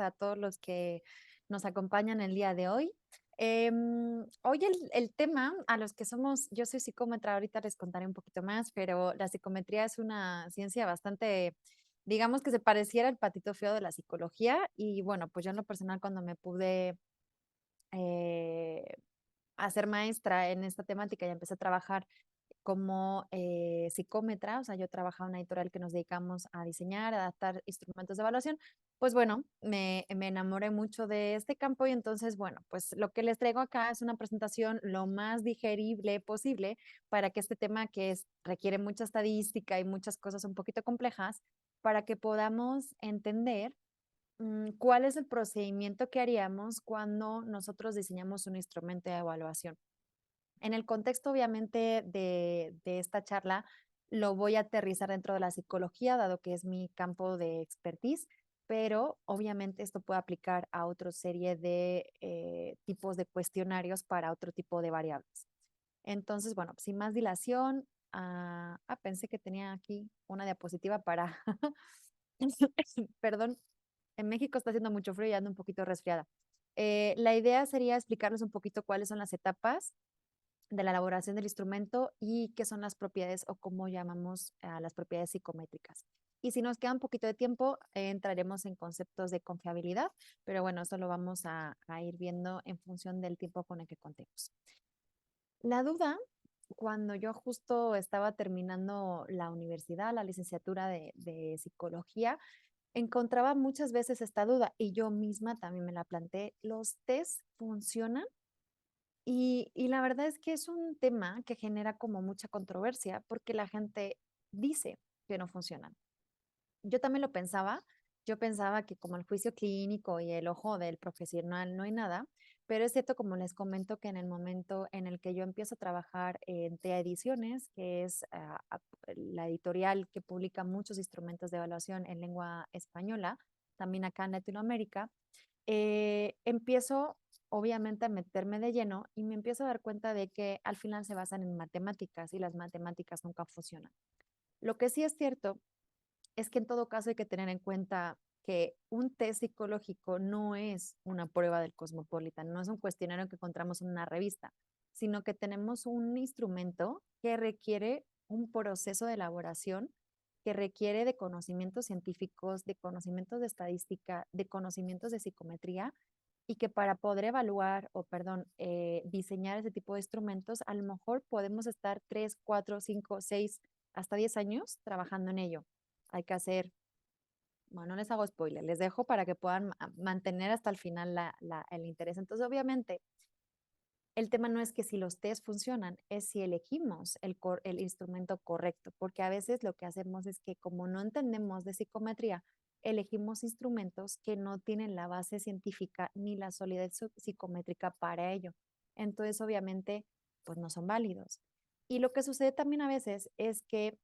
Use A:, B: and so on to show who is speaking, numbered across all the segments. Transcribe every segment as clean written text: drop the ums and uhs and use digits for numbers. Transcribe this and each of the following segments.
A: a todos los que nos acompañan el día de hoy. Hoy el tema a los que somos, yo soy psicómetra, ahorita les contaré un poquito más, pero la psicometría es una ciencia bastante, digamos que se pareciera al patito feo de la psicología y bueno, pues yo en lo personal cuando me pude eh, hacer maestra en esta temática y empecé a trabajar como psicómetra, o sea, yo trabajaba en una editorial que nos dedicamos a diseñar, a adaptar instrumentos de evaluación, pues bueno, me enamoré mucho de este campo y entonces, bueno, pues lo que les traigo acá es una presentación lo más digerible posible para que este tema que requiere mucha estadística y muchas cosas un poquito complejas, para que podamos entender cuál es el procedimiento que haríamos cuando nosotros diseñamos un instrumento de evaluación. En el contexto, obviamente, de esta charla, lo voy a aterrizar dentro de la psicología, dado que es mi campo de expertise, pero obviamente esto puede aplicar a otra serie de tipos de cuestionarios para otro tipo de variables. Entonces, bueno, sin más dilación, pensé que tenía aquí una diapositiva para, perdón, en México está haciendo mucho frío y ando un poquito resfriada. La idea sería explicarles un poquito cuáles son las etapas de la elaboración del instrumento y qué son las propiedades o cómo llamamos a las propiedades psicométricas. Y si nos queda un poquito de tiempo, entraremos en conceptos de confiabilidad, pero bueno, eso lo vamos a ir viendo en función del tiempo con el que contemos. La duda, cuando yo justo estaba terminando la universidad, la licenciatura de psicología, encontraba muchas veces esta duda y yo misma también me la planteé. ¿Los test funcionan? Y la verdad es que es un tema que genera como mucha controversia porque la gente dice que no funcionan. Yo también lo pensaba, yo pensaba que como el juicio clínico y el ojo del profesional no hay nada, pero es cierto, como les comento, que en el momento en el que yo empiezo a trabajar en TEA Ediciones, que es la editorial que publica muchos instrumentos de evaluación en lengua española, también acá en Latinoamérica, empiezo obviamente a meterme de lleno y me empiezo a dar cuenta de que al final se basan en matemáticas y las matemáticas nunca funcionan. Lo que sí es cierto es que en todo caso hay que tener en cuenta que un test psicológico no es una prueba del Cosmopolitan, no es un cuestionario que encontramos en una revista, sino que tenemos un instrumento que requiere un proceso de elaboración, que requiere de conocimientos científicos, de conocimientos de estadística, de conocimientos de psicometría, y que para poder evaluar o, perdón, diseñar ese tipo de instrumentos, a lo mejor podemos estar 3, 4, 5, 6, hasta 10 años trabajando en ello. Hay que hacer, bueno, no les hago spoiler, les dejo para que puedan mantener hasta el final el interés. Entonces, obviamente, el tema no es que si los test funcionan, es si elegimos el instrumento correcto, porque a veces lo que hacemos es que como no entendemos de psicometría, elegimos instrumentos que no tienen la base científica ni la solidez psicométrica para ello. Entonces, obviamente, pues no son válidos. Y lo que sucede también a veces es que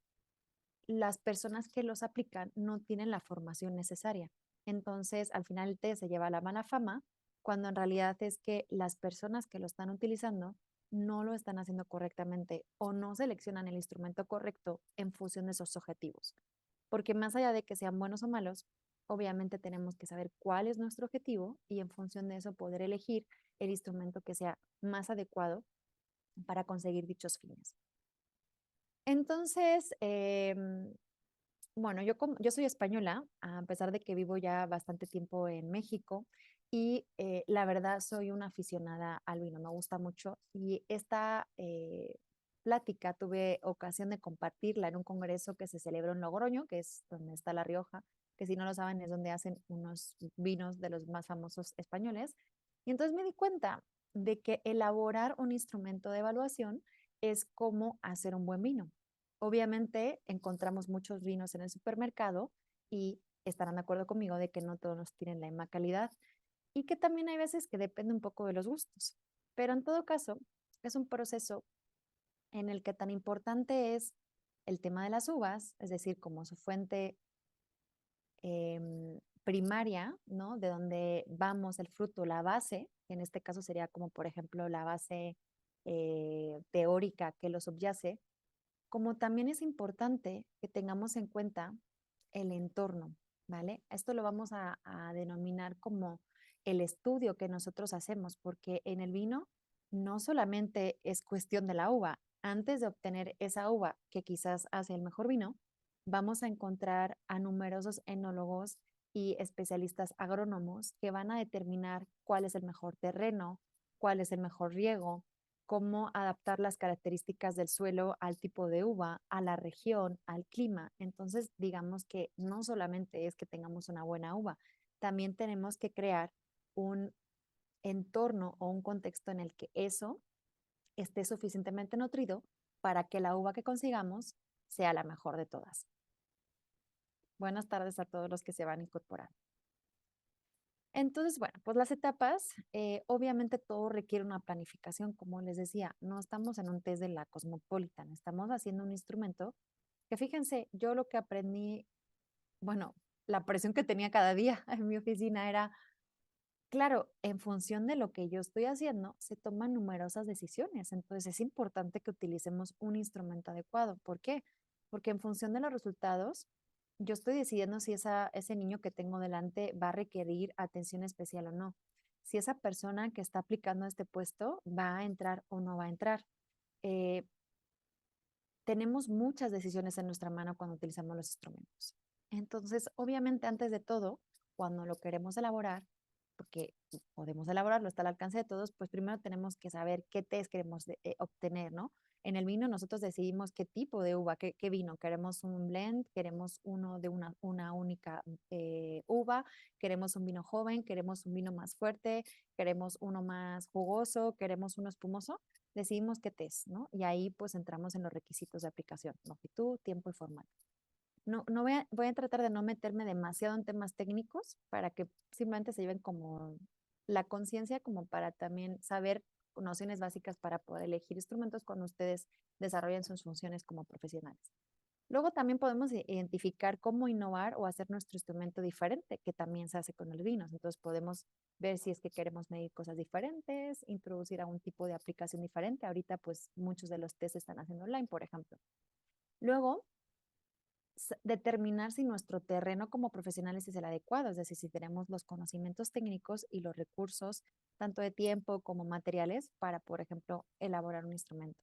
A: las personas que los aplican no tienen la formación necesaria. Entonces, al final el test se lleva la mala fama, cuando en realidad es que las personas que lo están utilizando no lo están haciendo correctamente o no seleccionan el instrumento correcto en función de esos objetivos. Porque más allá de que sean buenos o malos, obviamente tenemos que saber cuál es nuestro objetivo y en función de eso poder elegir el instrumento que sea más adecuado para conseguir dichos fines. Entonces, bueno, yo soy española, a pesar de que vivo ya bastante tiempo en México y la verdad soy una aficionada al vino, me gusta mucho y esta plática tuve ocasión de compartirla en un congreso que se celebró en Logroño, que es donde está La Rioja, que si no lo saben es donde hacen unos vinos de los más famosos españoles. Y entonces me di cuenta de que elaborar un instrumento de evaluación es como hacer un buen vino. Obviamente encontramos muchos vinos en el supermercado y estarán de acuerdo conmigo de que no todos tienen la misma calidad y que también hay veces que depende un poco de los gustos. Pero en todo caso, es un proceso en el que tan importante es el tema de las uvas, es decir, como su fuente primaria, ¿no? De donde vamos el fruto, la base, que en este caso sería como por ejemplo la base teórica que lo subyace, como también es importante que tengamos en cuenta el entorno. ¿vale? Esto lo vamos a denominar como el estudio que nosotros hacemos, porque en el vino no solamente es cuestión de la uva. Antes de obtener esa uva que quizás hace el mejor vino, vamos a encontrar a numerosos enólogos y especialistas agrónomos que van a determinar cuál es el mejor terreno, cuál es el mejor riego, cómo adaptar las características del suelo al tipo de uva, a la región, al clima. Entonces, digamos que no solamente es que tengamos una buena uva, también tenemos que crear un entorno o un contexto en el que eso esté suficientemente nutrido para que la uva que consigamos sea la mejor de todas. Buenas tardes a todos los que se van a incorporar. Entonces, bueno, pues las etapas, obviamente todo requiere una planificación, como les decía, no estamos en un test de la Cosmopolitan, estamos haciendo un instrumento que fíjense, yo lo que aprendí, bueno, la presión que tenía cada día en mi oficina era, claro, en función de lo que yo estoy haciendo, se toman numerosas decisiones, entonces es importante que utilicemos un instrumento adecuado. ¿Por qué? Porque en función de los resultados, yo estoy decidiendo si ese niño que tengo delante va a requerir atención especial o no. Si esa persona que está aplicando este puesto va a entrar o no va a entrar. Eh, Tenemos muchas decisiones en nuestra mano cuando utilizamos los instrumentos. Entonces, obviamente, antes de todo, cuando lo queremos elaborar, porque podemos elaborarlo, está al alcance de todos, pues primero tenemos que saber qué test queremos obtener, ¿no? En el vino nosotros decidimos qué tipo de uva, qué vino. Queremos un blend, queremos uno de una única uva, queremos un vino joven, queremos un vino más fuerte, queremos uno más jugoso, queremos uno espumoso. Decidimos qué test, ¿no? Y ahí pues entramos en los requisitos de aplicación, longitud, tiempo y formato. No voy a tratar de no meterme demasiado en temas técnicos para que simplemente se lleven como la conciencia, como para también saber nociones básicas para poder elegir instrumentos cuando ustedes desarrollen sus funciones como profesionales. Luego también podemos identificar cómo innovar o hacer nuestro instrumento diferente, que también se hace con los vinos. Entonces podemos ver si es que queremos medir cosas diferentes, introducir algún tipo de aplicación diferente. Ahorita pues muchos de los test se están haciendo online, por ejemplo. Luego, determinar si nuestro terreno como profesionales es el adecuado, es decir, si tenemos los conocimientos técnicos y los recursos, tanto de tiempo como materiales, para, por ejemplo, elaborar un instrumento.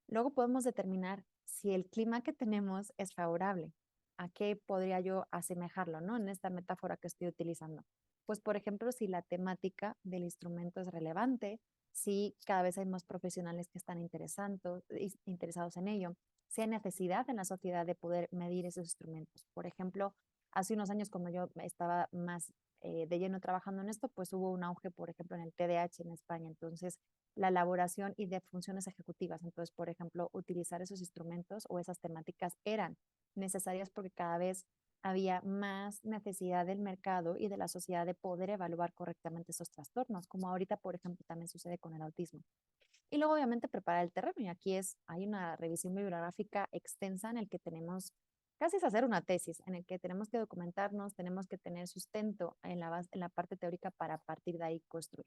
A: Luego podemos determinar si el clima que tenemos es favorable. ¿A qué podría yo asemejarlo, no? En esta metáfora que estoy utilizando. Pues, por ejemplo, si la temática del instrumento es relevante, si cada vez hay más profesionales que están interesados en ello, si hay necesidad en la sociedad de poder medir esos instrumentos. Por ejemplo, hace unos años cuando yo estaba más de lleno trabajando en esto, pues hubo un auge, por ejemplo, en el TDAH en España. Entonces, la elaboración y de funciones ejecutivas. Entonces, por ejemplo, utilizar esos instrumentos o esas temáticas eran necesarias porque cada vez había más necesidad del mercado y de la sociedad de poder evaluar correctamente esos trastornos, como ahorita, por ejemplo, también sucede con el autismo. Y luego, obviamente, preparar el terreno. Y aquí hay una revisión bibliográfica extensa en el que tenemos, casi es hacer una tesis, en el que tenemos que documentarnos, tenemos que tener sustento en la parte teórica para partir de ahí construir.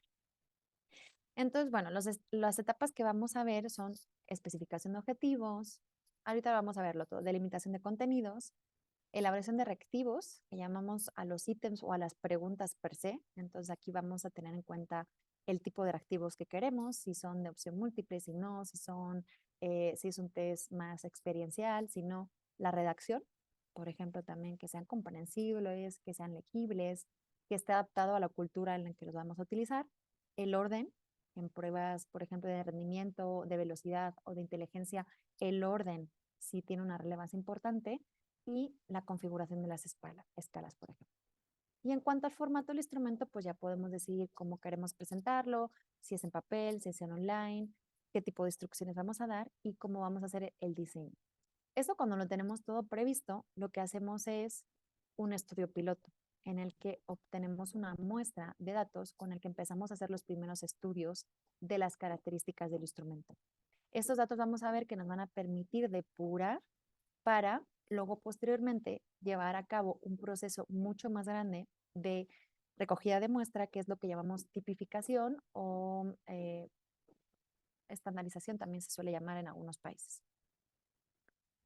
A: Entonces, bueno, las etapas que vamos a ver son especificación de objetivos, ahorita vamos a verlo todo, delimitación de contenidos, elaboración de reactivos, que llamamos a los ítems o a las preguntas per se. Entonces, aquí vamos a tener en cuenta el tipo de reactivos que queremos, si son de opción múltiple, si no, si es un test más experiencial, si no, la redacción, por ejemplo, también que sean comprensibles, que sean legibles, que esté adaptado a la cultura en la que los vamos a utilizar, el orden, en pruebas, por ejemplo, de rendimiento, de velocidad o de inteligencia, el orden sí tiene una relevancia importante y la configuración de las escalas, por ejemplo. Y en cuanto al formato del instrumento, pues ya podemos decidir cómo queremos presentarlo, si es en papel, si es en online, qué tipo de instrucciones vamos a dar y cómo vamos a hacer el diseño. Eso cuando lo tenemos todo previsto, lo que hacemos es un estudio piloto en el que obtenemos una muestra de datos con el que empezamos a hacer los primeros estudios de las características del instrumento. Estos datos vamos a ver que nos van a permitir depurar para luego posteriormente llevar a cabo un proceso mucho más grande de recogida de muestra, que es lo que llamamos tipificación o estandarización, también se suele llamar en algunos países.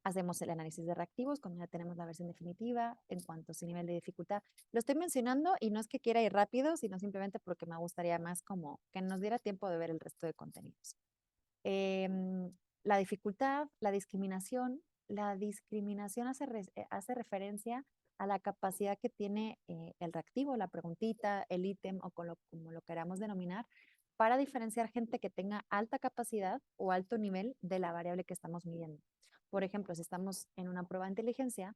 A: Hacemos el análisis de reactivos cuando ya tenemos la versión definitiva en cuanto a su nivel de dificultad. Lo estoy mencionando y no es que quiera ir rápido, sino simplemente porque me gustaría más como que nos diera tiempo de ver el resto de contenidos. La dificultad, la discriminación. La discriminación hace referencia a la capacidad que tiene el reactivo, la preguntita, el ítem o como lo queramos denominar, para diferenciar gente que tenga alta capacidad o alto nivel de la variable que estamos midiendo. Por ejemplo, si estamos en una prueba de inteligencia,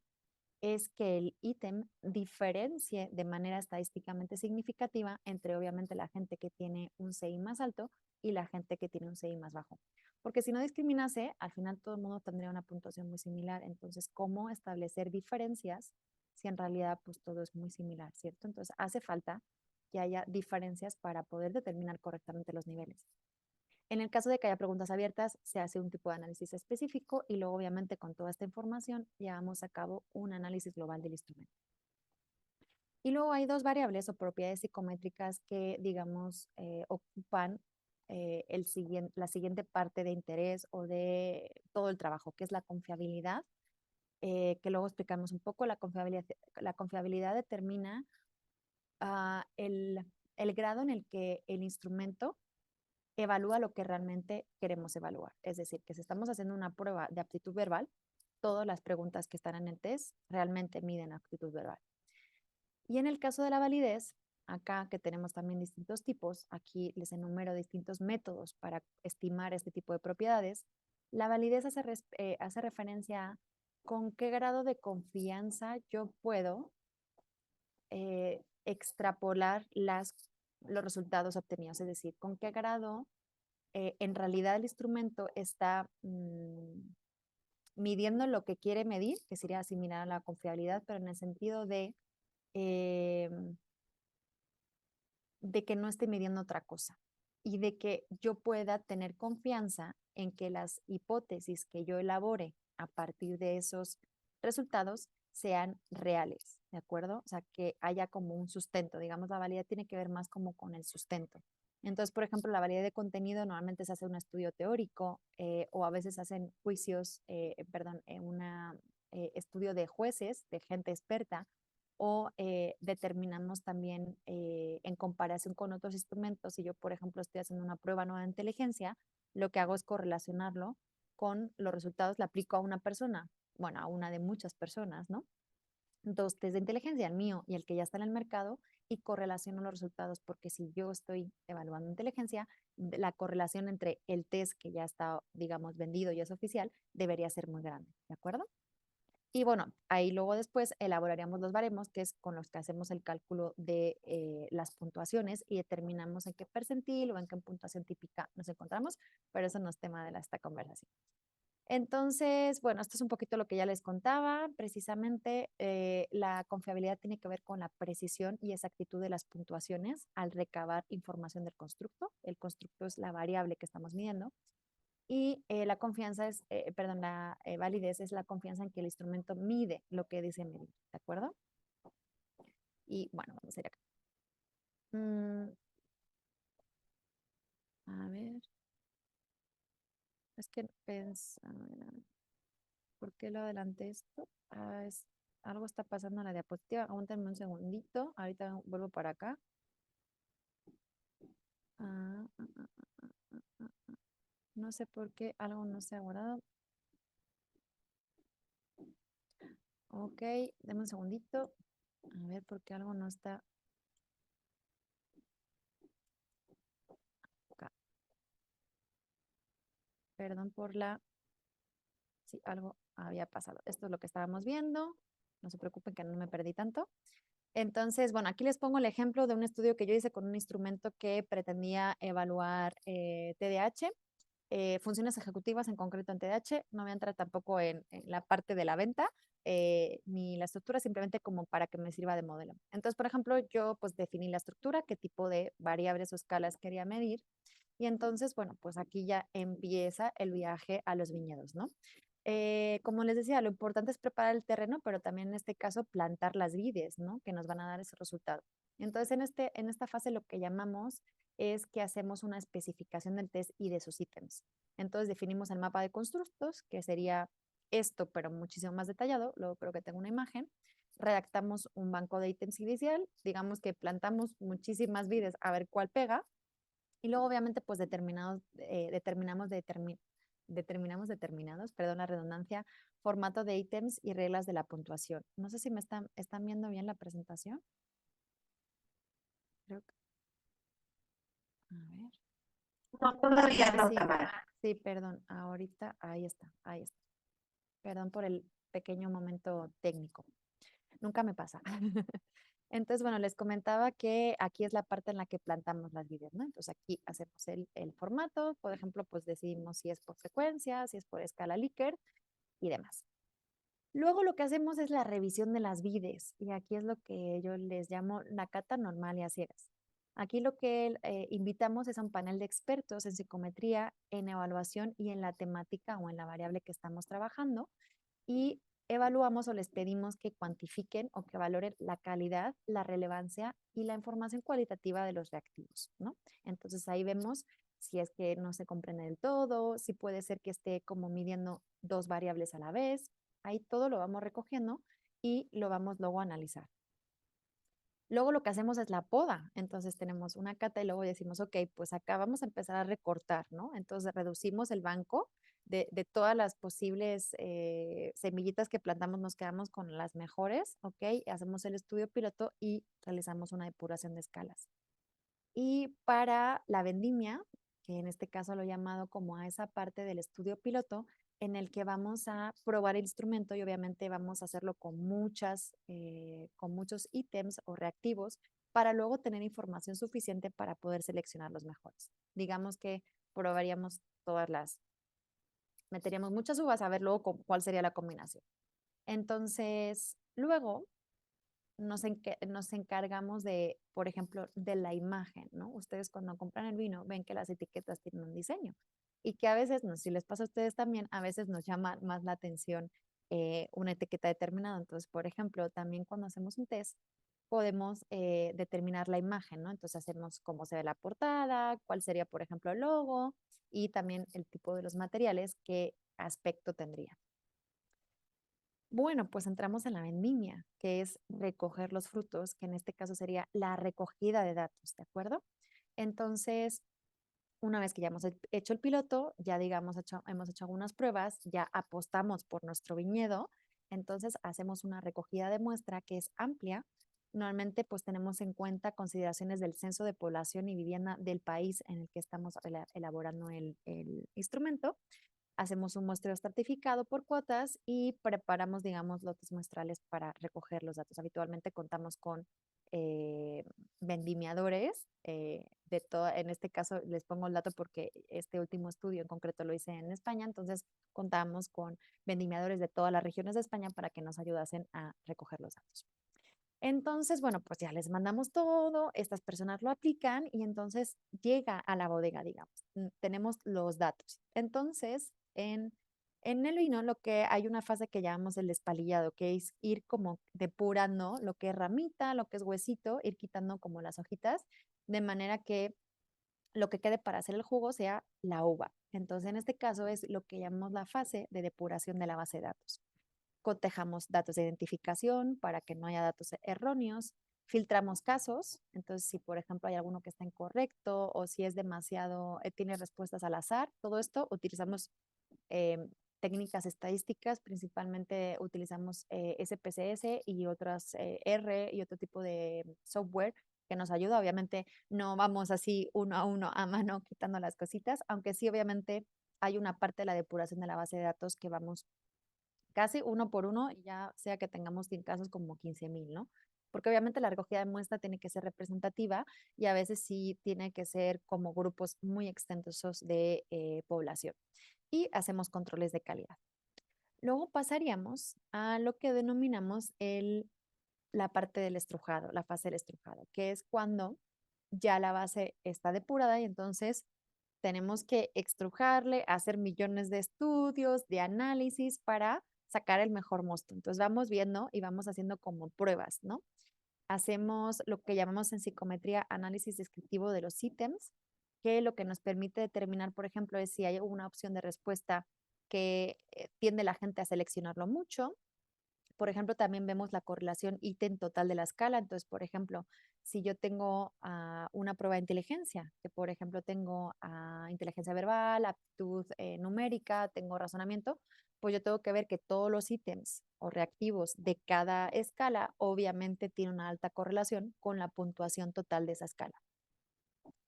A: es que el ítem diferencie de manera estadísticamente significativa entre obviamente la gente que tiene un CI más alto y la gente que tiene un CI más bajo. Porque si no discriminase, al final todo el mundo tendría una puntuación muy similar. Entonces, ¿cómo establecer diferencias si en realidad pues todo es muy similar, ¿cierto? Entonces, hace falta que haya diferencias para poder determinar correctamente los niveles. En el caso de que haya preguntas abiertas, se hace un tipo de análisis específico y luego obviamente con toda esta información llevamos a cabo un análisis global del instrumento. Y luego hay dos variables o propiedades psicométricas que, digamos, ocupan la siguiente parte de interés o de todo el trabajo, que es la confiabilidad, que luego explicamos un poco. La confiabilidad determina el grado en el que el instrumento evalúa lo que realmente queremos evaluar. Es decir, que si estamos haciendo una prueba de aptitud verbal, todas las preguntas que están en el test realmente miden aptitud verbal. Y en el caso de la validez, acá que tenemos también distintos tipos, aquí les enumero distintos métodos para estimar este tipo de propiedades. La validez hace referencia a con qué grado de confianza yo puedo extrapolar los resultados obtenidos, es decir, con qué grado en realidad el instrumento está midiendo lo que quiere medir, que sería similar a la confiabilidad, pero en el sentido eh, de que no esté midiendo otra cosa y de que yo pueda tener confianza en que las hipótesis que yo elabore a partir de esos resultados sean reales, ¿de acuerdo? O sea, que haya como un sustento, digamos, la validez tiene que ver más como con el sustento. Entonces, por ejemplo, la validez de contenido normalmente se hace un estudio teórico o a veces hacen juicios, perdón, un estudio de jueces, de gente experta, o determinamos también en comparación con otros instrumentos. Si yo, por ejemplo, estoy haciendo una prueba nueva de inteligencia, lo que hago es correlacionarlo con los resultados, la aplico a una persona, bueno, a una de muchas personas, ¿no? Dos test de inteligencia, el mío y el que ya está en el mercado, y correlaciono los resultados, porque si yo estoy evaluando inteligencia, la correlación entre el test que ya está, digamos, vendido y es oficial, debería ser muy grande, ¿de acuerdo? Y bueno, ahí luego después elaboraríamos los baremos, que es con los que hacemos el cálculo de las puntuaciones y determinamos en qué percentil o en qué puntuación típica nos encontramos, pero eso no es tema de esta conversación. Entonces, bueno, esto es un poquito lo que ya les contaba. Precisamente la confiabilidad tiene que ver con la precisión y exactitud de las puntuaciones al recabar información del constructo. El constructo es la variable que estamos midiendo. Y la confianza es, perdón, la validez es la confianza en que el instrumento mide lo que dice medir, ¿de acuerdo? Y bueno, vamos a ir acá. Mm, a ver, es que ¿por qué lo adelanté esto? Algo está pasando en la diapositiva. Aguántenme un segundito. Ahorita vuelvo para acá. Ah, ah, ah, no sé por qué algo no se ha guardado. Ok, denme un segundito. A ver por qué algo no está acá. Perdón por la... Sí, algo había pasado. Esto es lo que estábamos viendo. No se preocupen que no me perdí tanto. Entonces, bueno, aquí les pongo el ejemplo de un estudio que yo hice con un instrumento que pretendía evaluar TDAH, funciones ejecutivas en concreto en TDAH. No voy a entrar tampoco en la parte de la venta ni la estructura, simplemente como para que me sirva de modelo. Entonces, por ejemplo, yo pues definí la estructura, qué tipo de variables o escalas quería medir. Y entonces, bueno, pues aquí ya empieza el viaje a los viñedos, ¿no? Como les decía, lo importante es preparar el terreno, pero también en este caso plantar las vides, ¿no? Que nos van a dar ese resultado. Entonces, en esta fase lo que llamamos es que hacemos una especificación del test y de sus ítems. Entonces, definimos el mapa de constructos, que sería esto, pero muchísimo más detallado, luego creo que tengo una imagen, redactamos un banco de ítems inicial, digamos que plantamos muchísimas vides a ver cuál pega, y luego obviamente pues determinados, perdón la redundancia, formato de ítems y reglas de la puntuación. No sé si están viendo bien la presentación. Creo que, a ver.
B: No, todavía no,
A: Sí,
B: Tamara.
A: sí, perdón, ahorita, ahí está, ahí está. Perdón por el pequeño momento técnico. Nunca me pasa. Entonces, bueno, les comentaba que aquí es la parte en la que plantamos las vides, ¿no? Entonces aquí hacemos el formato, por ejemplo, pues decidimos si es por frecuencia, si es por escala Likert y demás. Luego lo que hacemos es la revisión de las vides y aquí es lo que yo les llamo la cata normal y a ciegas. Aquí lo que invitamos es a un panel de expertos en psicometría, en evaluación y en la temática o en la variable que estamos trabajando y evaluamos o les pedimos que cuantifiquen o que valoren la calidad, la relevancia y la información cualitativa de los reactivos, ¿no? Entonces ahí vemos si es que no se comprende del todo, si puede ser que esté como midiendo dos variables a la vez. Ahí todo lo vamos recogiendo y lo vamos luego a analizar. Luego lo que hacemos es la poda. Entonces tenemos una cata y luego decimos, ok, pues acá vamos a empezar a recortar, ¿no? Entonces reducimos el banco de todas las posibles semillitas que plantamos, nos quedamos con las mejores, ok, hacemos el estudio piloto y realizamos una depuración de escalas. Y para la vendimia, que en este caso lo he llamado como a esa parte del estudio piloto, en el que vamos a probar el instrumento y obviamente vamos a hacerlo con muchos ítems o reactivos para luego tener información suficiente para poder seleccionar los mejores. Digamos que probaríamos meteríamos muchas uvas a ver luego cuál sería la combinación. Entonces, luego nos encargamos de, por ejemplo, de la imagen, ¿no? Ustedes cuando compran el vino ven que las etiquetas tienen un diseño y que a veces, no sé si les pasa a ustedes también, a veces nos llama más la atención una etiqueta determinada. Entonces, por ejemplo, también cuando hacemos un test, podemos determinar la imagen, ¿no? Entonces hacemos cómo se ve la portada, cuál sería, por ejemplo, el logo y también el tipo de los materiales, qué aspecto tendría. Bueno, pues entramos en la vendimia, que es recoger los frutos, que en este caso sería la recogida de datos, ¿de acuerdo? Entonces, una vez que ya hemos hecho el piloto, ya digamos, hemos hecho algunas pruebas, ya apostamos por nuestro viñedo, entonces hacemos una recogida de muestra que es amplia. Normalmente, pues tenemos en cuenta consideraciones del censo de población y vivienda del país en el que estamos elaborando el instrumento, hacemos un muestreo estratificado por cuotas y preparamos, digamos, lotes muestrales para recoger los datos. Habitualmente contamos con eh, vendimiadores en este caso les pongo el dato porque este último estudio en concreto lo hice en España, entonces contamos con vendimiadores de todas las regiones de España para que nos ayudasen a recoger los datos. Entonces, bueno, pues ya les mandamos todo, estas personas lo aplican y entonces llega a la bodega, digamos. Tenemos los datos. Entonces, en el vino lo que hay una fase que llamamos el despalillado, que es ir como depurando lo que es ramita, lo que es huesito, ir quitando como las hojitas, de manera que lo que quede para hacer el jugo sea la uva. Entonces, en este caso es lo que llamamos la fase de depuración de la base de datos. Cotejamos datos de identificación para que no haya datos erróneos, filtramos casos, entonces si por ejemplo hay alguno que está incorrecto o si es demasiado, tiene respuestas al azar, todo esto utilizamos eh, técnicas estadísticas, principalmente utilizamos SPSS y otras R y otro tipo de software que nos ayuda. Obviamente no vamos así uno a mano quitando las cositas, aunque sí obviamente hay una parte de la depuración de la base de datos que vamos casi uno por uno, ya sea que tengamos 100 casos como 15,000, ¿no? Porque obviamente la recogida de muestra tiene que ser representativa y a veces sí tiene que ser como grupos muy extensos de población. Y hacemos controles de calidad. Luego pasaríamos a lo que denominamos la parte del estrujado, la fase del estrujado, que es cuando ya la base está depurada y entonces tenemos que extrujarle, hacer millones de estudios, de análisis para sacar el mejor mosto. Entonces vamos viendo y vamos haciendo como pruebas, ¿no? Hacemos lo que llamamos en psicometría análisis descriptivo de los ítems, que lo que nos permite determinar, por ejemplo, es si hay una opción de respuesta que tiende la gente a seleccionarlo mucho. Por ejemplo, también vemos la correlación ítem total de la escala. Entonces, por ejemplo, si yo tengo una prueba de inteligencia, que por ejemplo tengo inteligencia verbal, aptitud numérica, tengo razonamiento, pues yo tengo que ver que todos los ítems o reactivos de cada escala obviamente tienen una alta correlación con la puntuación total de esa escala.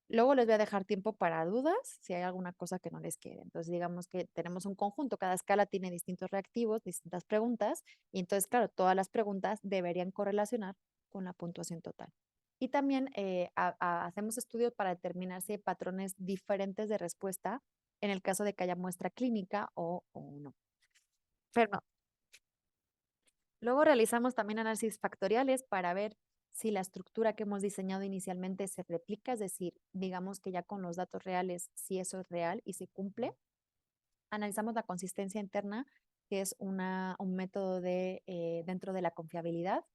A: Luego les voy a dejar tiempo para dudas si hay alguna cosa que no les quede. Entonces, digamos que tenemos un conjunto, cada escala tiene distintos reactivos, distintas preguntas, y entonces, claro, todas las preguntas deberían correlacionar con la puntuación total. Y también hacemos estudios para determinar si hay patrones diferentes de respuesta en el caso de que haya muestra clínica o no. Pero no. Luego realizamos también análisis factoriales para ver si la estructura que hemos diseñado inicialmente se replica, es decir, digamos que ya con los datos reales, si eso es real y se cumple. Analizamos la consistencia interna, que es un método dentro de la confiabilidad,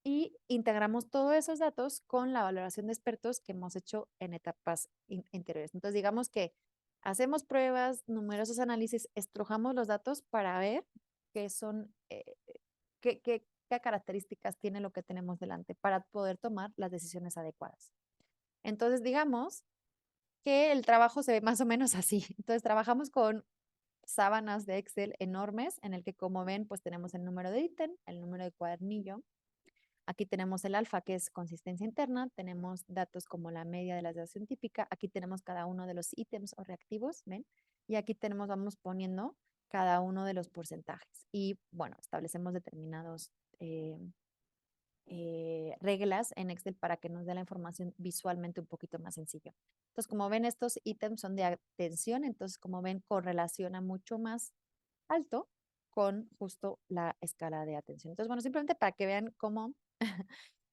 A: y integramos todos esos datos con la valoración de expertos que hemos hecho en etapas anteriores. Entonces, digamos que hacemos pruebas, numerosos análisis, estrujamos los datos para ver qué son, qué características tiene lo que tenemos delante para poder tomar las decisiones adecuadas. Entonces, digamos que el trabajo se ve más o menos así. Entonces, trabajamos con sábanas de Excel enormes en el que, como ven, pues tenemos el número de ítem, el número de cuadernillo. Aquí tenemos el alfa, que es consistencia interna. Tenemos datos como la media de la desviación típica. Aquí tenemos cada uno de los ítems o reactivos, ¿ven? Y aquí tenemos, vamos poniendo cada uno de los porcentajes. Y bueno, establecemos determinados reglas en Excel para que nos dé la información visualmente un poquito más sencillo. Entonces, como ven, estos ítems son de atención, entonces, como ven, correlaciona mucho más alto con justo la escala de atención. Entonces, bueno, simplemente para que vean cómo,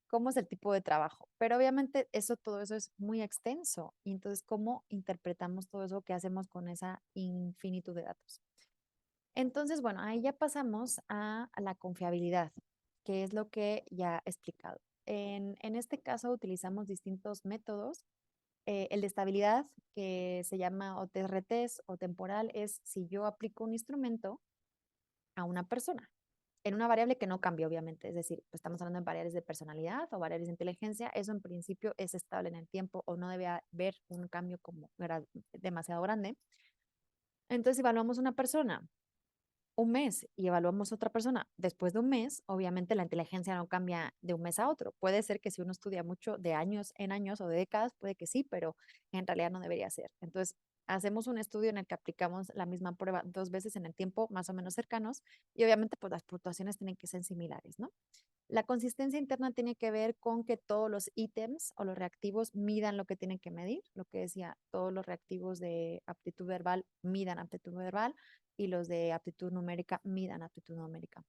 A: cómo es el tipo de trabajo. Pero obviamente todo eso es muy extenso. Y entonces, ¿cómo interpretamos todo eso que hacemos con esa infinitud de datos? Entonces, bueno, ahí ya pasamos a la confiabilidad, que es lo que ya he explicado. En este caso utilizamos distintos métodos. El de estabilidad, que se llama o TRTs o temporal, es si yo aplico un instrumento a una persona en una variable que no cambia, obviamente. Es decir, pues estamos hablando de variables de personalidad o variables de inteligencia. Eso en principio es estable en el tiempo o no debe haber un cambio como demasiado grande. Entonces, evaluamos una persona un mes y evaluamos a otra persona después de un mes, obviamente la inteligencia no cambia de un mes a otro. Puede ser que si uno estudia mucho de años en años o de décadas, puede que sí, pero en realidad no debería ser. Entonces, hacemos un estudio en el que aplicamos la misma prueba 2 veces en el tiempo más o menos cercanos y obviamente pues las puntuaciones tienen que ser similares, ¿no? La consistencia interna tiene que ver con que todos los ítems o los reactivos midan lo que tienen que medir, lo que decía, todos los reactivos de aptitud verbal midan aptitud verbal y los de aptitud numérica midan aptitud numérica.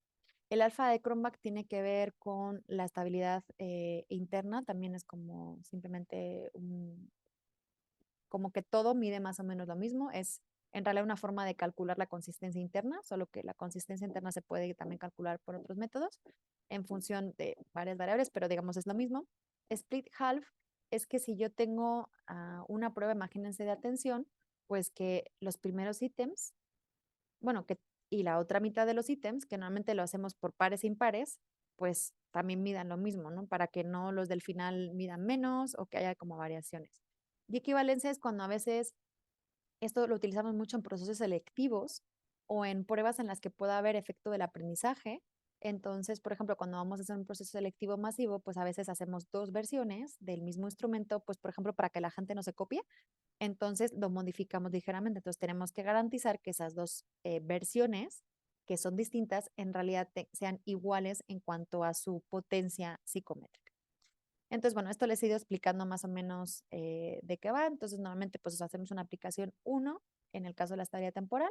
A: El alfa de Cronbach tiene que ver con la estabilidad interna, también es como simplemente como que todo mide más o menos lo mismo, es en realidad una forma de calcular la consistencia interna, solo que la consistencia interna se puede también calcular por otros métodos en función de varias variables, pero digamos es lo mismo. Split half es que si yo tengo una prueba, imagínense, de atención, pues que los primeros ítems, bueno, y la otra mitad de los ítems, que normalmente lo hacemos por pares e impares, pues también midan lo mismo, ¿no? Para que no los del final midan menos o que haya como variaciones. Y equivalencia es cuando a veces esto lo utilizamos mucho en procesos selectivos o en pruebas en las que pueda haber efecto del aprendizaje. Entonces, por ejemplo, cuando vamos a hacer un proceso selectivo masivo, pues a veces hacemos dos versiones del mismo instrumento, pues por ejemplo, para que la gente no se copie. Entonces lo modificamos ligeramente. Entonces tenemos que garantizar que esas dos versiones, que son distintas, en realidad sean iguales en cuanto a su potencia psicométrica. Entonces, bueno, esto les he ido explicando más o menos de qué va. Entonces, normalmente pues hacemos una aplicación 1 en el caso de la estabilidad temporal.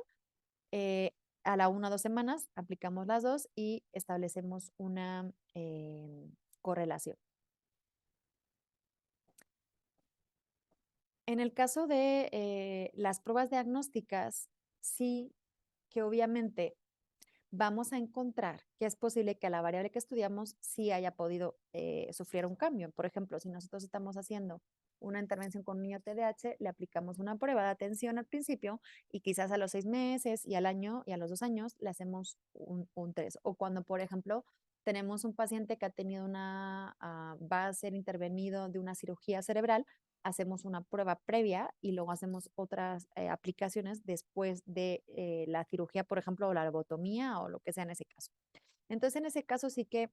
A: A la 1 o 2 semanas aplicamos las dos y establecemos una correlación. En el caso de las pruebas diagnósticas, sí que obviamente vamos a encontrar que es posible que a la variable que estudiamos sí haya podido sufrir un cambio. Por ejemplo, si nosotros estamos haciendo una intervención con un niño TDAH, le aplicamos una prueba de atención al principio y quizás a los 6 meses y al año y a los 2 años le hacemos un test. O cuando, por ejemplo, tenemos un paciente que ha tenido va a ser intervenido de una cirugía cerebral, hacemos una prueba previa y luego hacemos otras aplicaciones después de la cirugía, por ejemplo, o la lobotomía o lo que sea en ese caso. Entonces, en ese caso sí que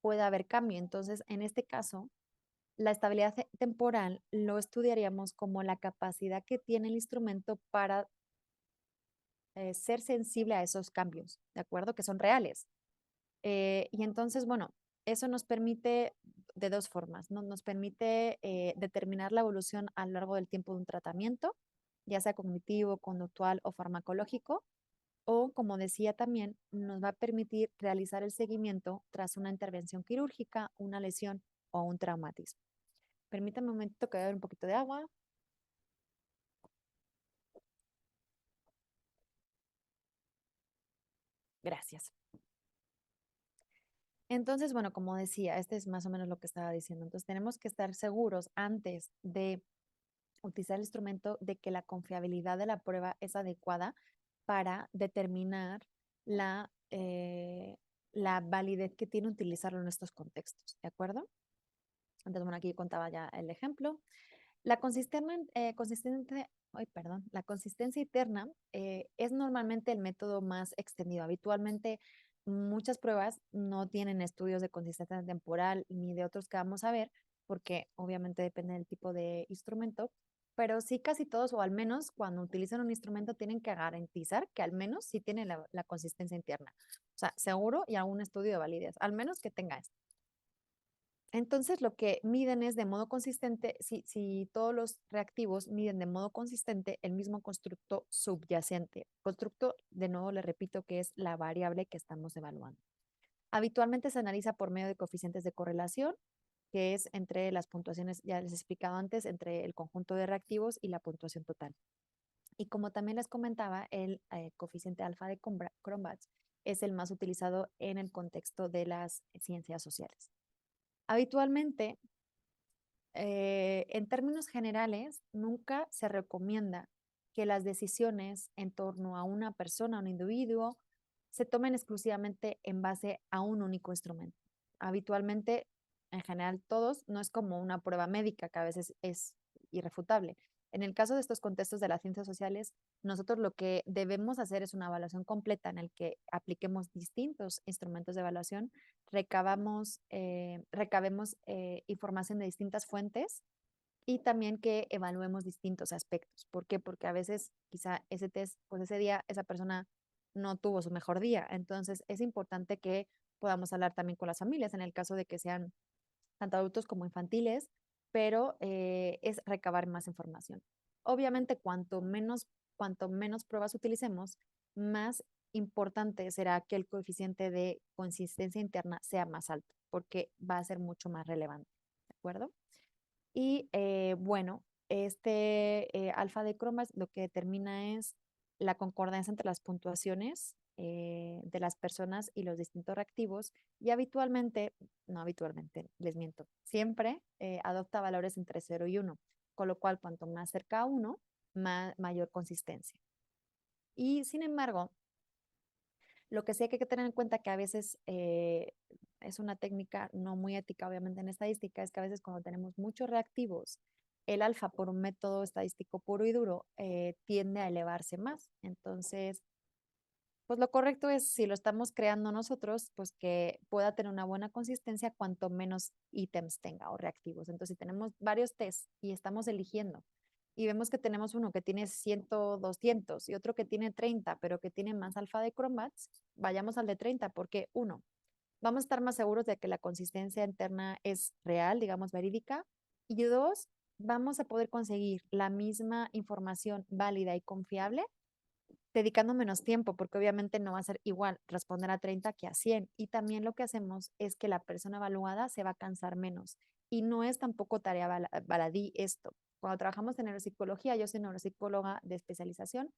A: puede haber cambio. Entonces, en este caso, la estabilidad temporal lo estudiaríamos como la capacidad que tiene el instrumento para ser sensible a esos cambios, ¿de acuerdo? Que son reales. Y entonces, bueno, eso nos permite de dos formas, ¿no? Nos permite determinar la evolución a lo largo del tiempo de un tratamiento, ya sea cognitivo, conductual o farmacológico, o como decía también, nos va a permitir realizar el seguimiento tras una intervención quirúrgica, una lesión o un traumatismo. Permítame un momentito que voy a beber un poquito de agua. Gracias. Entonces, bueno, como decía, este es más o menos lo que estaba diciendo. Entonces, tenemos que estar seguros antes de utilizar el instrumento de que la confiabilidad de la prueba es adecuada para determinar la validez que tiene utilizarlo en estos contextos, ¿de acuerdo? Entonces, bueno, aquí contaba ya el ejemplo. La la consistencia interna es normalmente el método más extendido. Habitualmente, muchas pruebas no tienen estudios de consistencia temporal ni de otros que vamos a ver, porque obviamente depende del tipo de instrumento, pero sí casi todos, o al menos cuando utilizan un instrumento, tienen que garantizar que al menos sí tiene la consistencia interna. O sea, seguro y algún estudio de validez, al menos que tenga esto. Entonces, lo que miden es de modo consistente, si todos los reactivos miden de modo consistente el mismo constructo subyacente. Constructo, de nuevo le repito, que es la variable que estamos evaluando. Habitualmente se analiza por medio de coeficientes de correlación, que es entre las puntuaciones, ya les he explicado antes, entre el conjunto de reactivos y la puntuación total. Y como también les comentaba, el coeficiente alfa de Cronbach es el más utilizado en el contexto de las ciencias sociales. Habitualmente, en términos generales, nunca se recomienda que las decisiones en torno a una persona, a un individuo, se tomen exclusivamente en base a un único instrumento. Habitualmente, en general, todos, no es como una prueba médica que a veces es irrefutable. En el caso de estos contextos de las ciencias sociales, nosotros lo que debemos hacer es una evaluación completa en el que apliquemos distintos instrumentos de evaluación, recabemos información de distintas fuentes y también que evaluemos distintos aspectos. ¿Por qué? Porque a veces quizá ese test, pues ese día esa persona no tuvo su mejor día. Entonces es importante que podamos hablar también con las familias en el caso de que sean tanto adultos como infantiles, pero es recabar más información. Obviamente, cuanto menos pruebas utilicemos, más importante será que el coeficiente de consistencia interna sea más alto, porque va a ser mucho más relevante, ¿de acuerdo? Y bueno, este alfa de cromas lo que determina es la concordancia entre las puntuaciones de las personas y los distintos reactivos y habitualmente, no habitualmente, les miento, siempre adopta valores entre 0 y 1, con lo cual cuanto más cerca a 1, mayor consistencia. Y sin embargo, lo que sí hay que tener en cuenta que a veces es una técnica no muy ética, obviamente en estadística, es que a veces cuando tenemos muchos reactivos, el alfa por un método estadístico puro y duro tiende a elevarse más. Entonces, pues lo correcto es, si lo estamos creando nosotros, pues que pueda tener una buena consistencia cuanto menos ítems tenga o reactivos. Entonces, si tenemos varios tests y estamos eligiendo y vemos que tenemos uno que tiene 100, 200 y otro que tiene 30, pero que tiene más alfa de Cronbachs, vayamos al de 30 porque uno, vamos a estar más seguros de que la consistencia interna es real, digamos, verídica. Y dos, vamos a poder conseguir la misma información válida y confiable dedicando menos tiempo, porque obviamente no va a ser igual responder a 30 que a 100. Y también lo que hacemos es que la persona evaluada se va a cansar menos. Y no es tampoco tarea baladí esto. Cuando trabajamos en neuropsicología, yo soy neuropsicóloga de especialización,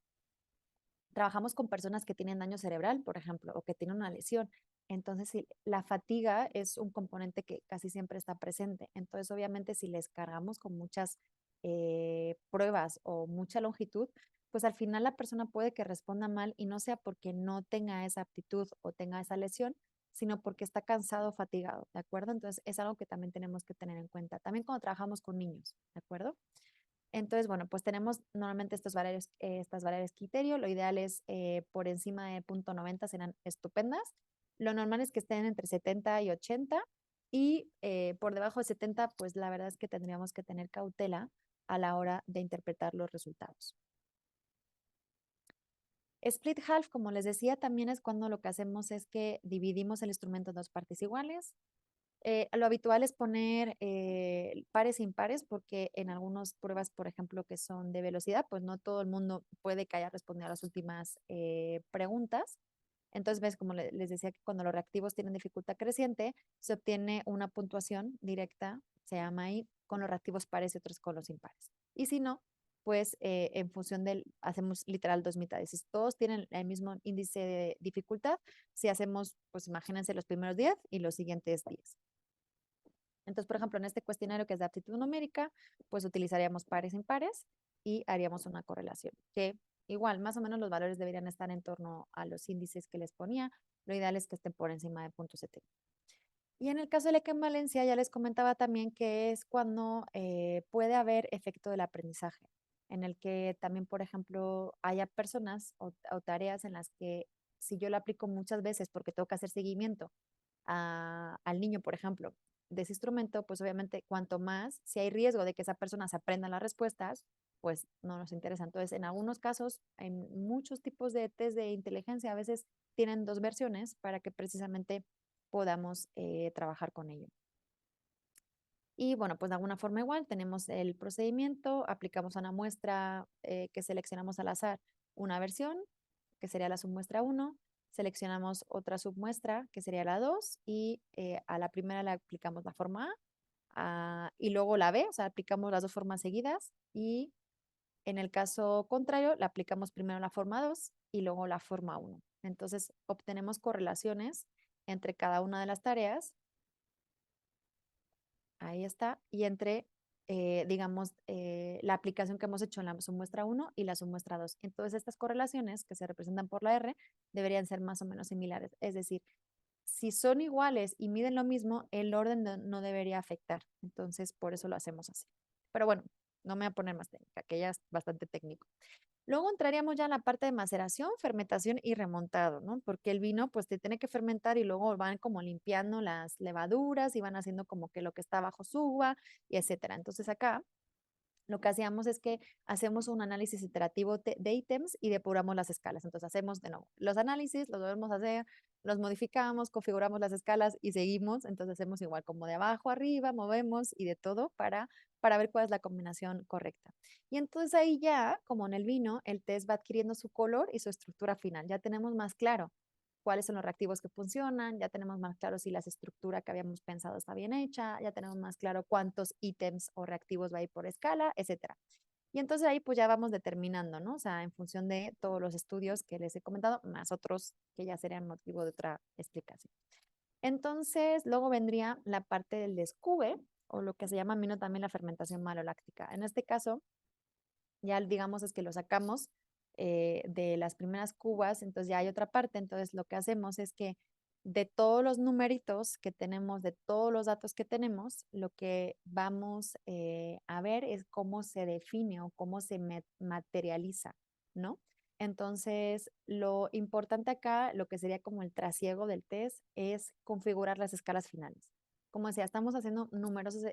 A: trabajamos con personas que tienen daño cerebral, por ejemplo, o que tienen una lesión. Entonces, sí, la fatiga es un componente que casi siempre está presente. Entonces, obviamente, si les cargamos con muchas pruebas o mucha longitud, pues al final la persona puede que responda mal y no sea porque no tenga esa aptitud o tenga esa lesión, sino porque está cansado o fatigado, ¿de acuerdo? Entonces, es algo que también tenemos que tener en cuenta. También cuando trabajamos con niños, ¿de acuerdo? Entonces, bueno, pues tenemos normalmente estas variables criterio. Lo ideal es por encima de 0,90 serán estupendas. Lo normal es que estén entre 70 y 80 y por debajo de 70, pues la verdad es que tendríamos que tener cautela a la hora de interpretar los resultados. Split half, como les decía, también es cuando lo que hacemos es que dividimos el instrumento en dos partes iguales. Lo habitual es poner pares e impares porque en algunas pruebas, por ejemplo, que son de velocidad, pues no todo el mundo puede que haya respondido a las últimas preguntas. Entonces, ves, como les decía, que cuando los reactivos tienen dificultad creciente, se obtiene una puntuación directa, se llama ahí, con los reactivos pares y otros con los impares. Y si no, pues en función del, hacemos literal dos mitades. Si todos tienen el mismo índice de dificultad, si hacemos, pues imagínense los primeros 10 y los siguientes 10. Entonces, por ejemplo, en este cuestionario que es de aptitud numérica, pues utilizaríamos pares e impares y haríamos una correlación, que igual, más o menos los valores deberían estar en torno a los índices que les ponía. Lo ideal es que estén por encima de 0,70. Y en el caso de equivalencia, ya les comentaba también que es cuando puede haber efecto del aprendizaje, en el que también, por ejemplo, haya personas o tareas en las que si yo lo aplico muchas veces porque tengo que hacer seguimiento al niño, por ejemplo, de ese instrumento, pues obviamente cuanto más, si hay riesgo de que esa persona se aprenda las respuestas, pues no nos interesa. Entonces, en algunos casos, en muchos tipos de test de inteligencia, a veces tienen dos versiones para que precisamente podamos trabajar con ello. Y bueno, pues de alguna forma igual tenemos el procedimiento, aplicamos a una muestra que seleccionamos al azar una versión, que sería la submuestra uno, seleccionamos otra submuestra, que sería la 2 y a la primera le aplicamos la forma A, y luego la B, o sea, aplicamos las dos formas seguidas, y en el caso contrario, le aplicamos primero la forma 2 y luego la forma uno. Entonces, obtenemos correlaciones entre cada una de las tareas. Ahí está. Y entre, digamos, la aplicación que hemos hecho en la submuestra uno y la submuestra 2. Entonces, estas correlaciones que se representan por la R deberían ser más o menos similares. Es decir, si son iguales y miden lo mismo, el orden no debería afectar. Entonces, por eso lo hacemos así. Pero bueno, no me voy a poner más técnica, que ya es bastante técnico. Luego entraríamos ya en la parte de maceración, fermentación y remontado, ¿no? Porque el vino pues te tiene que fermentar y luego van como limpiando las levaduras y van haciendo como que lo que está abajo suba y etcétera. Entonces acá lo que hacíamos es que hacemos un análisis iterativo de ítems y depuramos las escalas. Entonces hacemos de nuevo los análisis, los volvemos a hacer, los modificamos, configuramos las escalas y seguimos. Entonces hacemos igual como de abajo arriba, movemos y de todo para ver cuál es la combinación correcta. Y entonces ahí ya, como en el vino, el test va adquiriendo su color y su estructura final. Ya tenemos más claro cuáles son los reactivos que funcionan, ya tenemos más claro si la estructura que habíamos pensado está bien hecha, ya tenemos más claro cuántos ítems o reactivos va a ir por escala, etcétera. Y entonces ahí pues ya vamos determinando, ¿no? O sea, en función de todos los estudios que les he comentado, más otros que ya serían motivo de otra explicación. Entonces, luego vendría la parte del descube, o lo que se llama vino también la fermentación maloláctica. En este caso, ya digamos es que lo sacamos de las primeras cubas, entonces ya hay otra parte, entonces lo que hacemos es que de todos los numeritos que tenemos, de todos los datos que tenemos, lo que vamos a ver es cómo se define o cómo se materializa, ¿no? Entonces, lo importante acá, lo que sería como el trasiego del test, es configurar las escalas finales. Como decía, estamos haciendo numerosos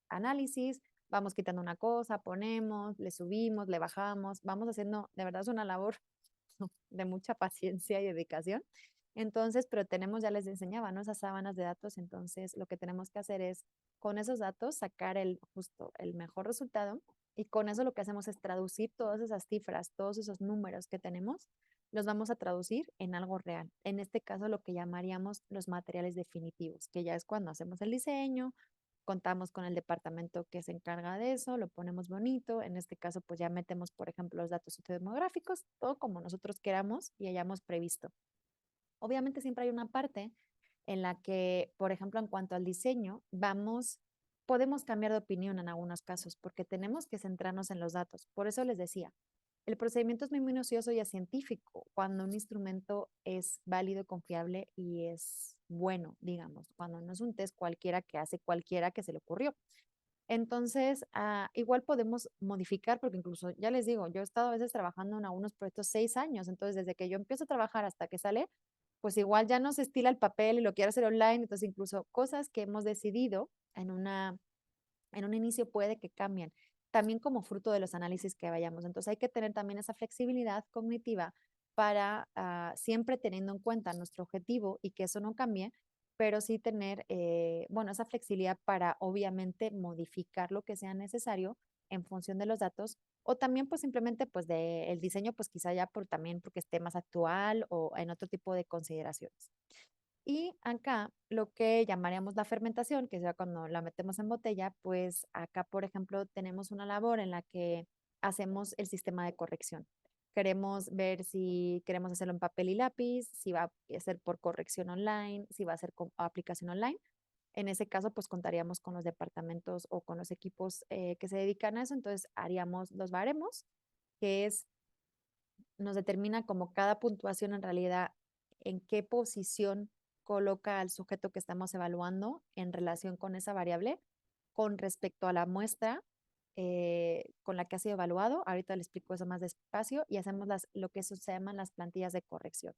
A: análisis, vamos quitando una cosa, ponemos, le subimos, le bajamos, vamos haciendo, de verdad es una labor de mucha paciencia y dedicación. Entonces, pero tenemos, ya les enseñaba, ¿no? Esas sábanas de datos, entonces lo que tenemos que hacer es con esos datos sacar justo el mejor resultado y con eso lo que hacemos es traducir todas esas cifras, todos esos números que tenemos, los vamos a traducir en algo real. En este caso, lo que llamaríamos los materiales definitivos, que ya es cuando hacemos el diseño, contamos con el departamento que se encarga de eso, lo ponemos bonito, en este caso pues ya metemos, por ejemplo, los datos demográficos, todo como nosotros queramos y hayamos previsto. Obviamente siempre hay una parte en la que, por ejemplo, en cuanto al diseño, podemos cambiar de opinión en algunos casos porque tenemos que centrarnos en los datos. Por eso les decía, el procedimiento es muy minucioso y es científico cuando un instrumento es válido, confiable y es bueno, digamos, cuando no es un test cualquiera que hace cualquiera que se le ocurrió. Entonces, igual podemos modificar, porque incluso, ya les digo, yo he estado a veces trabajando en algunos proyectos 6 años, entonces desde que yo empiezo a trabajar hasta que sale, pues igual ya no se estila el papel y lo quiero hacer online, entonces incluso cosas que hemos decidido en un inicio puede que cambien, también como fruto de los análisis que vayamos. Entonces hay que tener también esa flexibilidad cognitiva para siempre teniendo en cuenta nuestro objetivo y que eso no cambie, pero sí tener, bueno, esa flexibilidad para obviamente modificar lo que sea necesario en función de los datos o también pues simplemente pues el diseño pues quizá ya también porque esté más actual o en otro tipo de consideraciones. Y acá lo que llamaríamos la fermentación, que es ya cuando la metemos en botella, pues acá, por ejemplo, tenemos una labor en la que hacemos el sistema de corrección. Queremos ver si queremos hacerlo en papel y lápiz, si va a ser por corrección online, si va a ser con aplicación online. En ese caso, pues contaríamos con los departamentos o con los equipos que se dedican a eso. Entonces, haríamos los baremos, que es nos determina como cada puntuación en realidad en qué posición coloca al sujeto que estamos evaluando en relación con esa variable con respecto a la muestra con la que ha sido evaluado. Ahorita le explico eso más despacio y hacemos lo que se llaman las plantillas de corrección.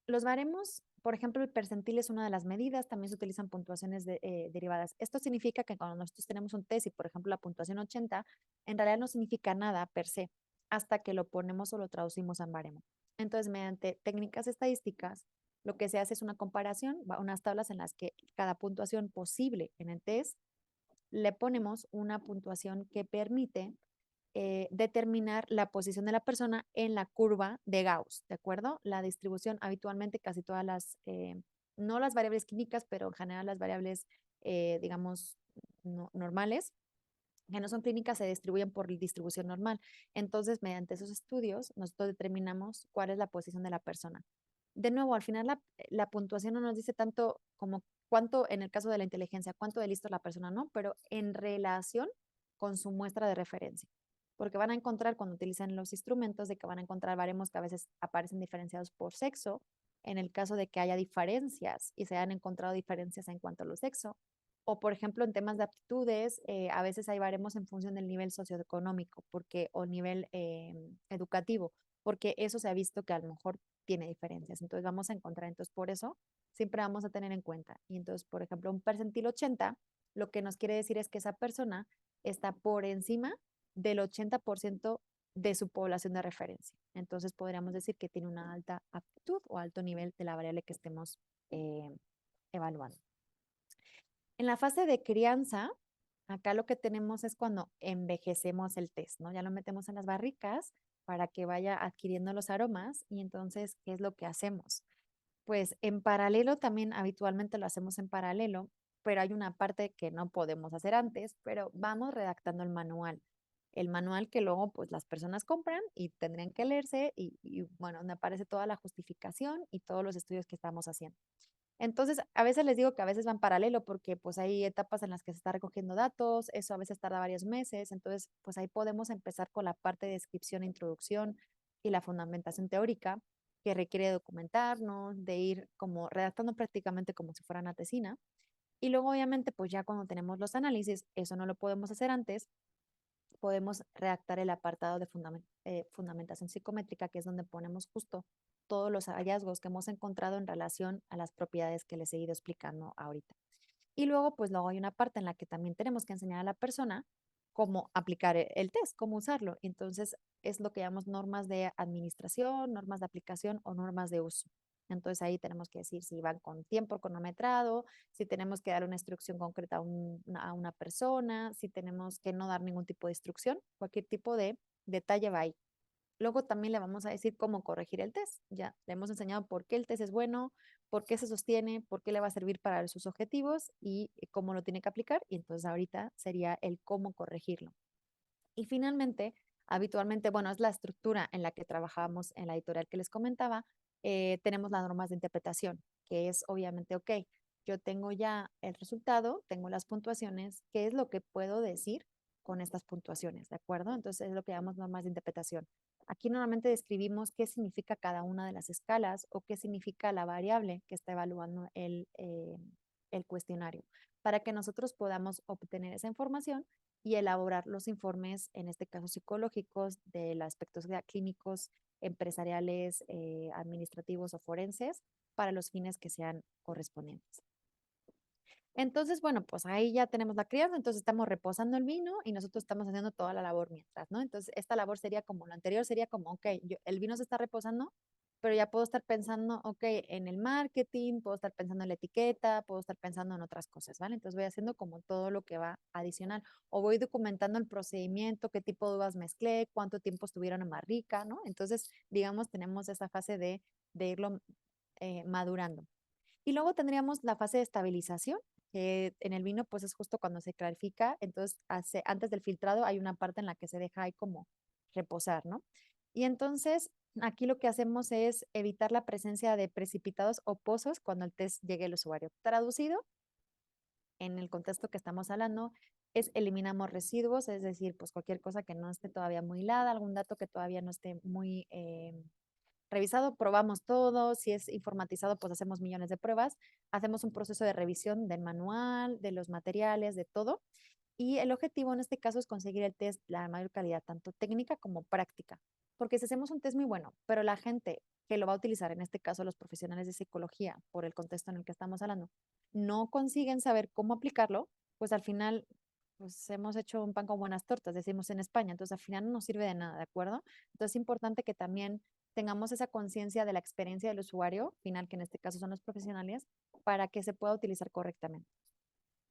A: Los baremos, por ejemplo, el percentil es una de las medidas, también se utilizan puntuaciones derivadas. Esto significa que cuando nosotros tenemos un test y, por ejemplo, la puntuación 80, en realidad no significa nada per se, hasta que lo ponemos o lo traducimos en baremo. Entonces, mediante técnicas estadísticas, lo que se hace es una comparación, unas tablas en las que cada puntuación posible en el test le ponemos una puntuación que permite determinar la posición de la persona en la curva de Gauss, ¿de acuerdo? La distribución habitualmente casi todas no las variables químicas, pero en general las variables, digamos, normales, que no son clínicas, se distribuyen por distribución normal. Entonces, mediante esos estudios, nosotros determinamos cuál es la posición de la persona. De nuevo, al final la puntuación no nos dice tanto como cuánto, en el caso de la inteligencia, cuánto de listo la persona, no, pero en relación con su muestra de referencia. Porque van a encontrar cuando utilizan los instrumentos de que van a encontrar baremos que a veces aparecen diferenciados por sexo, en el caso de que haya diferencias y se hayan encontrado diferencias en cuanto a los sexo, o por ejemplo en temas de aptitudes, a veces hay baremos en función del nivel socioeconómico o nivel educativo, porque eso se ha visto que a lo mejor tiene diferencias. Entonces vamos a encontrar, entonces por eso siempre vamos a tener en cuenta. Y entonces, por ejemplo, un percentil 80, lo que nos quiere decir es que esa persona está por encima del 80% de su población de referencia. Entonces podríamos decir que tiene una alta aptitud o alto nivel de la variable que estemos evaluando. En la fase de crianza, acá lo que tenemos es cuando envejecemos el test, ¿no? Ya lo metemos en las barricas para que vaya adquiriendo los aromas y entonces, ¿qué es lo que hacemos? Pues en paralelo también habitualmente lo hacemos en paralelo, pero hay una parte que no podemos hacer antes, pero vamos redactando el manual. El manual que luego pues las personas compran y tendrían que leerse bueno, donde aparece toda la justificación y todos los estudios que estamos haciendo. Entonces, a veces les digo que a veces van paralelo porque pues hay etapas en las que se está recogiendo datos, eso a veces tarda varios meses, entonces pues ahí podemos empezar con la parte de descripción, introducción y la fundamentación teórica que requiere documentarnos, de ir como redactando prácticamente como si fuera una tesina. Y luego obviamente pues ya cuando tenemos los análisis, eso no lo podemos hacer antes, podemos redactar el apartado de fundamentación psicométrica, que es donde ponemos justo todos los hallazgos que hemos encontrado en relación a las propiedades que les he ido explicando ahorita. Y luego, pues luego hay una parte en la que también tenemos que enseñar a la persona cómo aplicar el test, cómo usarlo. Entonces, es lo que llamamos normas de administración, normas de aplicación o normas de uso. Entonces, ahí tenemos que decir si van con tiempo cronometrado, si tenemos que dar una instrucción concreta a una persona, si tenemos que no dar ningún tipo de instrucción, cualquier tipo de detalle va ahí. Luego también le vamos a decir cómo corregir el test. Ya le hemos enseñado por qué el test es bueno, por qué se sostiene, por qué le va a servir para sus objetivos y cómo lo tiene que aplicar. Y entonces ahorita sería el cómo corregirlo. Y finalmente, Habitualmente, bueno, es la estructura en la que trabajábamos en la editorial que les comentaba. Tenemos las normas de interpretación, que es obviamente, ok, yo tengo ya el resultado, tengo las puntuaciones, ¿qué es lo que puedo decir con estas puntuaciones? ¿De acuerdo? Entonces es lo que llamamos normas de interpretación. Aquí normalmente describimos qué significa cada una de las escalas o qué significa la variable que está evaluando el cuestionario, para que nosotros podamos obtener esa información y elaborar los informes, en este caso psicológicos, de los aspectos clínicos, empresariales, administrativos o forenses, para los fines que sean correspondientes. Entonces, bueno, pues ahí ya tenemos la crianza, entonces estamos reposando el vino y nosotros estamos haciendo toda la labor mientras, ¿no? Entonces, esta labor sería como, lo anterior sería como, ok, el vino se está reposando, pero ya puedo estar pensando, ok, en el marketing, puedo estar pensando en la etiqueta, puedo estar pensando en otras cosas, ¿vale? Entonces voy haciendo como todo lo que va adicional, o voy documentando el procedimiento, qué tipo de uvas mezclé, cuánto tiempo estuvieron en barrica, ¿no? Entonces, digamos, tenemos esa fase de irlo madurando. Y luego tendríamos la fase de estabilización, que en el vino pues es justo cuando se clarifica, entonces antes del filtrado hay una parte en la que se deja ahí como reposar, ¿no? Y entonces aquí lo que hacemos es evitar la presencia de precipitados o pozos cuando el test llegue al usuario. Traducido, en el contexto que estamos hablando, es eliminamos residuos, es decir, pues cualquier cosa que no esté todavía muy hilada, algún dato que todavía no esté muy revisado, probamos todo, si es informatizado, pues hacemos millones de pruebas, hacemos un proceso de revisión del manual, de los materiales, de todo. Y el objetivo en este caso es conseguir el test la mayor calidad, tanto técnica como práctica. Porque si hacemos un test muy bueno, pero la gente que lo va a utilizar, en este caso los profesionales de psicología, por el contexto en el que estamos hablando, no consiguen saber cómo aplicarlo, pues al final pues hemos hecho un pan con buenas tortas, decimos en España, entonces al final no nos sirve de nada, ¿de acuerdo? Entonces es importante que también tengamos esa conciencia de la experiencia del usuario final, que en este caso son los profesionales, para que se pueda utilizar correctamente.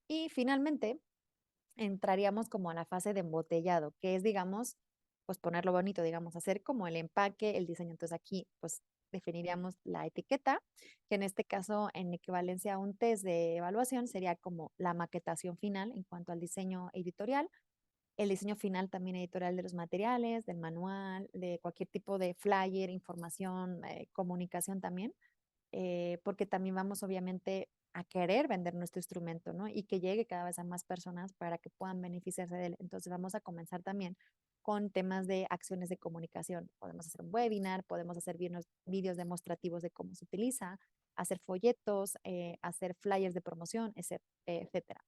A: Y finalmente, entraríamos como a la fase de embotellado, que es, digamos, pues ponerlo bonito, digamos, hacer como el empaque, el diseño. Entonces aquí, pues definiríamos la etiqueta, que en este caso, en equivalencia a un test de evaluación, sería como la maquetación final en cuanto al diseño editorial, el diseño final también editorial de los materiales, del manual, de cualquier tipo de flyer, información, comunicación también, porque también vamos obviamente a querer vender nuestro instrumento, ¿no? Y que llegue cada vez a más personas para que puedan beneficiarse de él. Entonces vamos a comenzar también con temas de acciones de comunicación. Podemos hacer un webinar, podemos hacer videos demostrativos de cómo se utiliza, hacer folletos, hacer flyers de promoción, etcétera.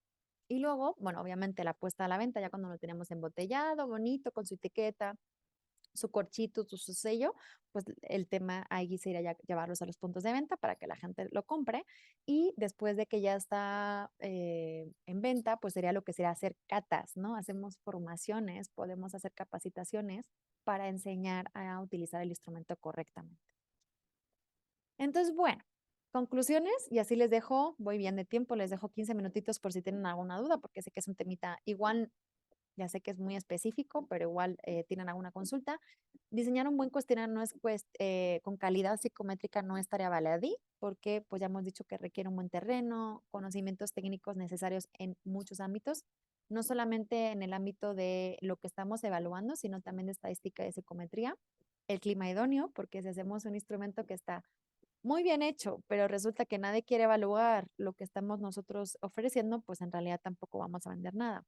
A: Y luego, bueno, obviamente la puesta a la venta, ya cuando lo tenemos embotellado, bonito, con su etiqueta, su corchito, su sello, pues el tema ahí sería ya llevarlos a los puntos de venta para que la gente lo compre. Y después de que ya está en venta, pues sería lo que sería hacer catas, ¿no? Hacemos formaciones, podemos hacer capacitaciones para enseñar a utilizar el instrumento correctamente. Entonces, bueno, conclusiones, y así les dejo, voy bien de tiempo, les dejo 15 minutitos por si tienen alguna duda, porque sé que es un temita igual, ya sé que es muy específico, pero igual tienen alguna consulta. Diseñar un buen cuestionario no es con calidad psicométrica no es tarea baladí, porque pues ya hemos dicho que requiere un buen terreno, conocimientos técnicos necesarios en muchos ámbitos, no solamente en el ámbito de lo que estamos evaluando, sino también de estadística y de psicometría, el clima idóneo, porque si hacemos un instrumento que está muy bien hecho, pero resulta que nadie quiere evaluar lo que estamos nosotros ofreciendo, pues en realidad tampoco vamos a vender nada.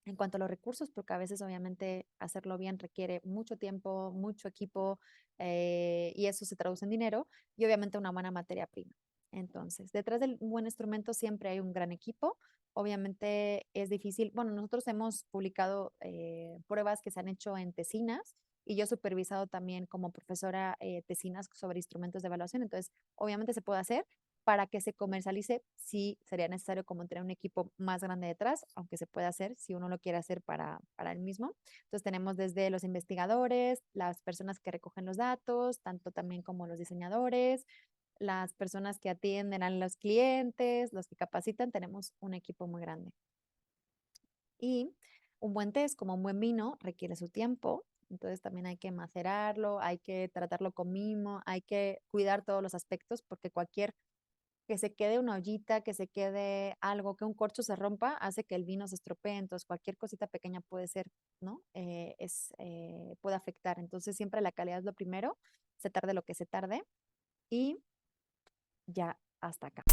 A: En cuanto a los recursos, porque a veces obviamente hacerlo bien requiere mucho tiempo, mucho equipo y eso se traduce en dinero y obviamente una buena materia prima. Entonces, detrás del buen instrumento siempre hay un gran equipo. Obviamente es difícil. Bueno, nosotros hemos publicado pruebas que se han hecho en tesinas y yo he supervisado también como profesora tesinas sobre instrumentos de evaluación. Entonces, obviamente se puede hacer, para que se comercialice, sí sería necesario como tener un equipo más grande detrás, aunque se puede hacer si uno lo quiere hacer para él mismo. Entonces tenemos desde los investigadores, las personas que recogen los datos, tanto también como los diseñadores, las personas que atienden a los clientes, los que capacitan, tenemos un equipo muy grande. Y un buen test, como un buen vino, requiere su tiempo. Entonces también hay que macerarlo, hay que tratarlo con mimo, hay que cuidar todos los aspectos porque cualquier que se quede una ollita, que se quede algo, que un corcho se rompa, hace que el vino se estropee. Entonces, cualquier cosita pequeña puede ser, ¿no? Puede afectar. Entonces, siempre la calidad es lo primero, se tarde lo que se tarde y ya hasta acá.